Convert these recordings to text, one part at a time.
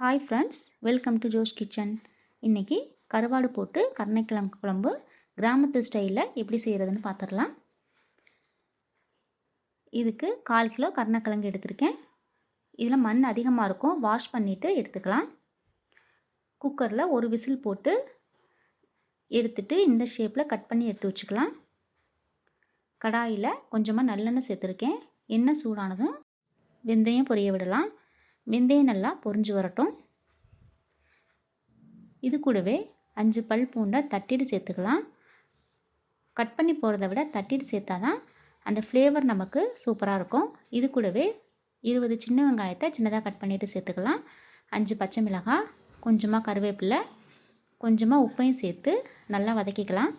Hi friends, welcome to Josh kitchen. இன்றைக்கி கருவாடு போட்டு கருணைக்கிழங்கு குழம்பு கிராமத்து ஸ்டைலில் எப்படி செய்கிறதுன்னு பார்த்துடலாம். இதுக்கு 1/4 கிலோ கருணைக்கிழங்கு எடுத்திருக்கேன். இதில் மண் அதிகமாக இருக்கும், வாஷ் பண்ணிவிட்டு எடுத்துக்கலாம். குக்கரில் ஒரு விசில் போட்டு எடுத்துட்டு இந்த ஷேப்பில் கட் பண்ணி எடுத்து வச்சுக்கலாம். கடாயில் கொஞ்சமாக நல்லெண்ணெய் சேர்த்துருக்கேன். எண்ணெய் சூடானதும் வெந்தயம் பொரிய விடலாம். வெந்தயம் நல்லா பொரிஞ்சு வரட்டும். இது கூடவே 5 பல் பூண்டை தட்டிட்டு சேர்த்துக்கலாம். கட் பண்ணி போகிறத விட தட்டிட்டு சேர்த்தா தான் அந்த ஃப்ளேவர் நமக்கு சூப்பராக இருக்கும். இது கூடவே 20 சின்ன வெங்காயத்தை சின்னதாக கட் பண்ணிவிட்டு சேர்த்துக்கலாம். 5 பச்சை மிளகாய், கொஞ்சமாக கருவேப்பிலை, கொஞ்சமாக உப்பையும் சேர்த்து நல்லா வதக்கிக்கலாம்.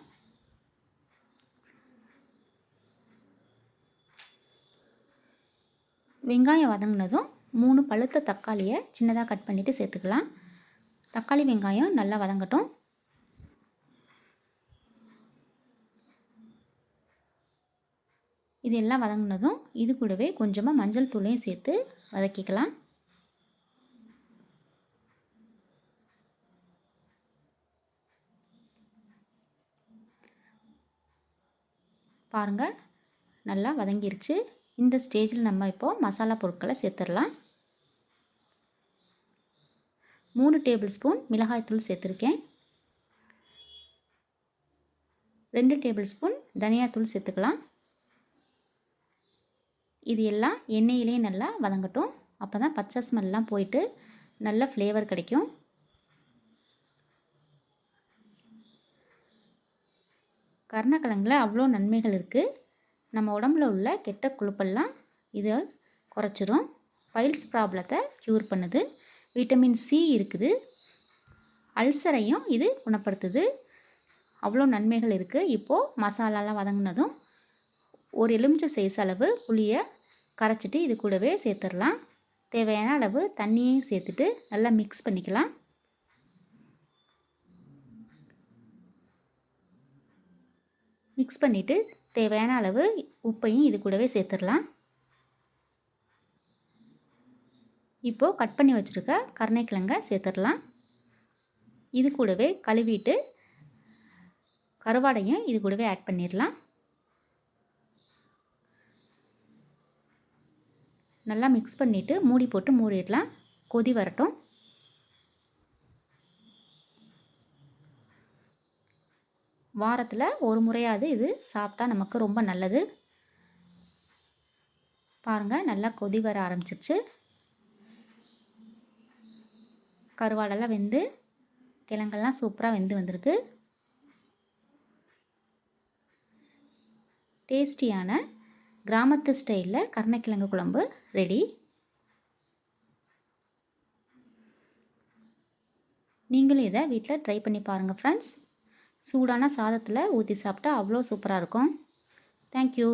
வெங்காயம் வதங்கினதும் 3 பழுத்த தக்காளியை சின்னதாக கட் பண்ணிவிட்டு சேர்த்துக்கலாம். தக்காளி வெங்காயம் நல்லா வதங்கட்டும். இது எல்லாம் வதங்கினதும் இது கூடவே கொஞ்சமாக மஞ்சள் தூளையும் சேர்த்து வதக்கிக்கலாம். பாருங்கள், நல்லா வதங்கிருச்சு. இந்த ஸ்டேஜில் நம்ம இப்போது மசாலா பொருட்களை சேர்த்துடலாம். 3 டேபிள் ஸ்பூன் மிளகாய்த்தூள் சேர்த்துருக்கேன். 2 டேபிள் ஸ்பூன் தனியாத்தூள் சேர்த்துக்கலாம். இது எல்லாம் எண்ணெயிலே நல்லா வதங்கட்டும். அப்போ தான் பச்சை ஸ்மெல்லாம் போயிட்டு நல்ல ஃப்ளேவர் கிடைக்கும். கருணைக்கிழங்குல அவ்வளோ நன்மைகள் இருக்குது. நம்ம உடம்புல உள்ள கெட்ட கொழுப்பெல்லாம் இதை குறைச்சிரும். பைல்ஸ் ப்ராப்ளத்தை க்யூர் பண்ணுது. விட்டமின் சி இருக்குது. அல்சரையும் இது குணப்படுத்துது. அவ்வளோ நன்மைகள் இருக்குது. இப்போது மசாலாலாம் வதங்கினதும் ஒரு எலுமிச்சை சைஸ் அளவு புளியை கரைச்சிட்டு இது கூடவே சேர்த்துடலாம். தேவையான அளவு தண்ணியையும் சேர்த்துட்டு நல்லா மிக்ஸ் பண்ணிக்கலாம். மிக்ஸ் பண்ணிவிட்டு தேவையான அளவு உப்பையும் இது கூடவே சேர்த்துடலாம். இப்போது கட் பண்ணி வச்சுருக்க கருணைக்கிழங்கை சேர்த்துடலாம். இது கூடவே கழுவிட்டு கருவாடையும் இது கூடவே ஆட் பண்ணிடலாம். நல்லா மிக்ஸ் பண்ணிவிட்டு மூடி போட்டு மூடிடலாம். கொதி வரட்டும். வாரத்தில் ஒரு முறையாவது இது சாப்பிட்டா நமக்கு ரொம்ப நல்லது. பாருங்கள், நல்லா கொதி வர ஆரம்பிச்சிருச்சு. கருவாடெல்லாம் வெந்து கிழங்கெல்லாம் சூப்பராக வெந்து வந்திருக்கு. டேஸ்டியான கிராமத்து ஸ்டைலில் கருணைக்கிழங்கு குழம்பு ரெடி. நீங்களும் இதை வீட்டில் ட்ரை பண்ணி பாருங்கள் ஃப்ரெண்ட்ஸ். சூடான சாதத்தில் ஊற்றி சாப்பிட்டா அவ்வளோ சூப்பராக இருக்கும். தேங்க்யூ.